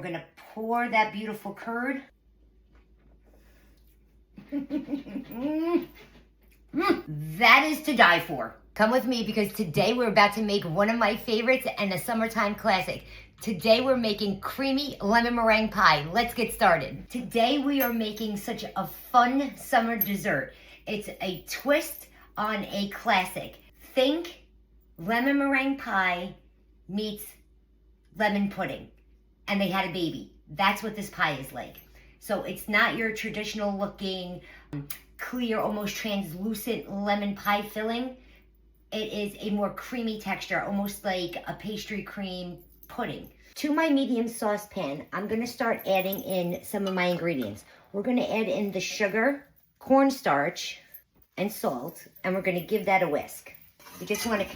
gonna pour that beautiful curd. That is to die for. Come with me because today we're about to make one of my favorites and a summertime classic. Today we're making creamy lemon meringue pie. Let's get started. Today we are making such a fun summer dessert. It's a twist on a classic. Think lemon meringue pie meets lemon pudding. And they had a baby. That's what this pie is like. So it's not your traditional looking, clear, almost translucent lemon pie filling. It is a more creamy texture, almost like a pastry cream pudding. To my medium saucepan, I'm gonna start adding in some of my ingredients. We're gonna add in the sugar, cornstarch, and salt, and we're gonna give that a whisk. We just wanna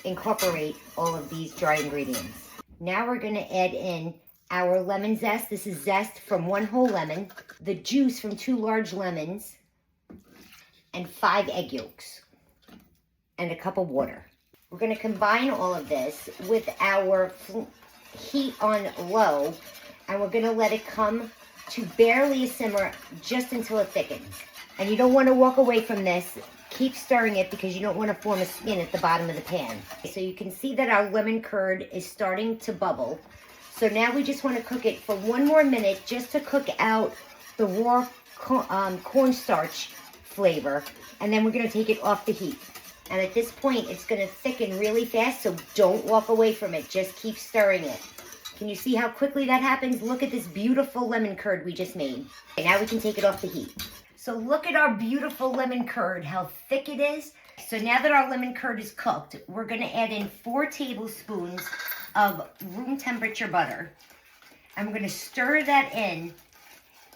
incorporate all of these dry ingredients. Now we're gonna add in our lemon zest. This is zest from 1 whole lemon, the juice from 2 large lemons, and 5 egg yolks, and a cup of water. We're gonna combine all of this with our heat on low, and we're gonna let it come to barely a simmer just until it thickens. And you don't wanna walk away from this. Keep stirring it because you don't wanna form a skin at the bottom of the pan. So you can see that our lemon curd is starting to bubble. So now we just want to cook it for 1 more minute just to cook out the raw cornstarch flavor. And then we're going to take it off the heat. And at this point, it's going to thicken really fast, so don't walk away from it. Just keep stirring it. Can you see how quickly that happens? Look at this beautiful lemon curd we just made. Okay, now we can take it off the heat. So look at our beautiful lemon curd, how thick it is. So now that our lemon curd is cooked, we're going to add in 4 tablespoons of room temperature butter. I'm going to stir that in,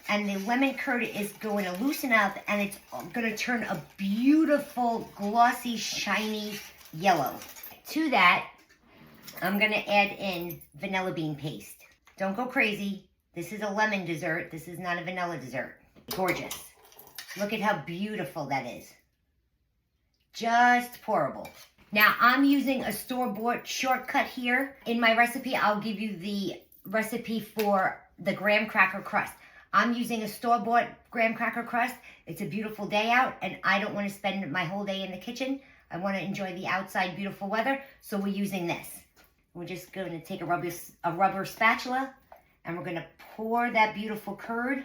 and the lemon curd is going to loosen up, and it's going to turn a beautiful, glossy, shiny yellow. To that, I'm going to add in vanilla bean paste. Don't go crazy. This is a lemon dessert. This is not a vanilla dessert. Gorgeous. Look at how beautiful that is. Just pourable. Now, I'm using a store-bought shortcut here. In my recipe, I'll give you the recipe for the graham cracker crust. I'm using a store-bought graham cracker crust. It's a beautiful day out, and I don't want to spend my whole day in the kitchen. I want to enjoy the outside beautiful weather, so we're using this. We're just going to take a rubber spatula, and we're going to pour that beautiful curd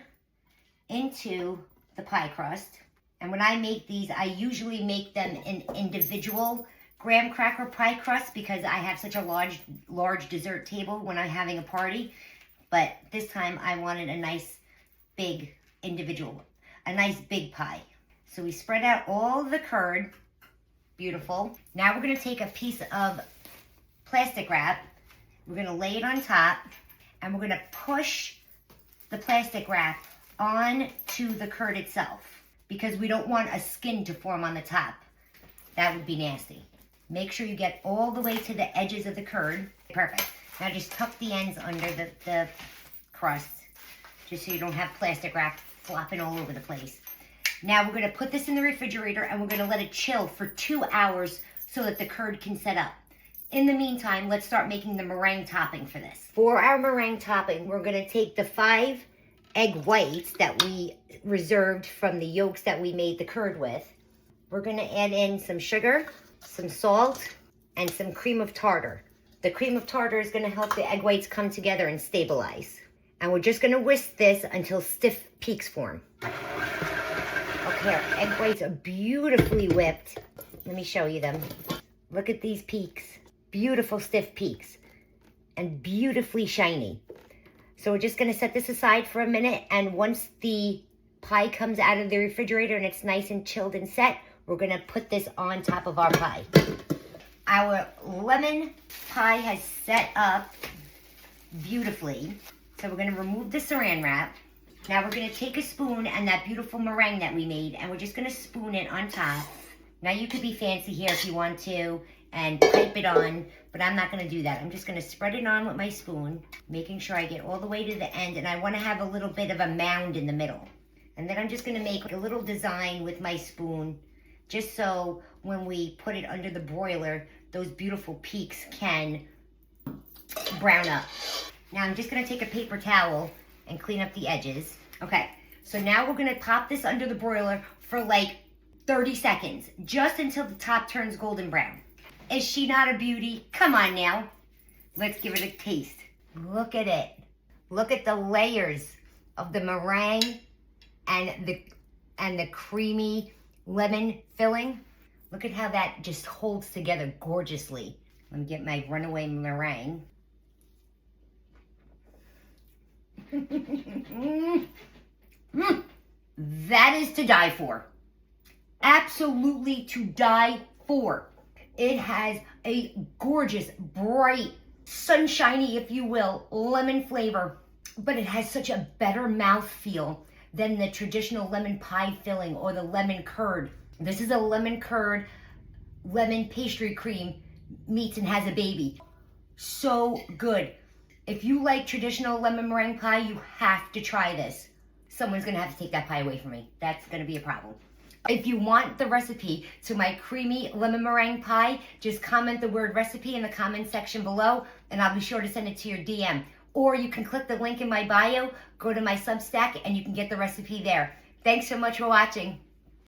into the pie crust. And when I make these, I usually make them in individual graham cracker pie crust because I have such a large dessert table when I'm having a party. But this time I wanted a nice big individual, a nice big pie. So we spread out all the curd. Beautiful. Now we're going to take a piece of plastic wrap. We're going to lay it on top, and we're going to push the plastic wrap onto the curd itself because we don't want a skin to form on the top. That would be nasty. Make sure you get all the way to the edges of the curd. Perfect. Now just tuck the ends under the crust, just so you don't have plastic wrap flopping all over the place. Now we're going to put this in the refrigerator, and we're going to let it chill for 2 hours so that the curd can set up. In the meantime, let's start making the meringue topping for this. For our meringue topping, we're going to take the 5 egg whites that we reserved from the yolks that we made the curd with. We're going to add in some sugar, some salt, and some cream of tartar. The cream of tartar is going to help the egg whites come together and stabilize. And we're just going to whisk this until stiff peaks form. Okay, our egg whites are beautifully whipped. Let me show you them. Look at these peaks. Beautiful stiff peaks. And beautifully shiny. So we're just going to set this aside for a minute, and once the pie comes out of the refrigerator and it's nice and chilled and set, we're going to put this on top of our pie. Our lemon pie has set up beautifully. So we're going to remove the saran wrap. Now we're going to take a spoon and that beautiful meringue that we made, and we're just going to spoon it on top. Now you could be fancy here if you want to and pipe it on, but I'm not going to do that. I'm just going to spread it on with my spoon, making sure I get all the way to the end, and I want to have a little bit of a mound in the middle. And then I'm just going to make a little design with my spoon, just so when we put it under the broiler, those beautiful peaks can brown up. Now I'm just gonna take a paper towel and clean up the edges. Okay, so now we're gonna pop this under the broiler for like 30 seconds, just until the top turns golden brown. Is she not a beauty? Come on now. Let's give it a taste. Look at it. Look at the layers of the meringue and the creamy lemon filling. Look at how that just holds together gorgeously. Let me get my runaway meringue. That is to die for. Absolutely to die for. It has a gorgeous, bright, sunshiny, if you will, lemon flavor, but it has such a better mouthfeel than the traditional lemon pie filling or the lemon curd. This is a lemon curd, lemon pastry cream meets and has a baby. So good. If you like traditional lemon meringue pie, you have to try this. Someone's gonna have to take that pie away from me. That's gonna be a problem. If you want the recipe to my creamy lemon meringue pie, just comment the word recipe in the comment section below, and I'll be sure to send it to your DM. Or you can click the link in my bio, go to my Substack, and you can get the recipe there. Thanks so much for watching.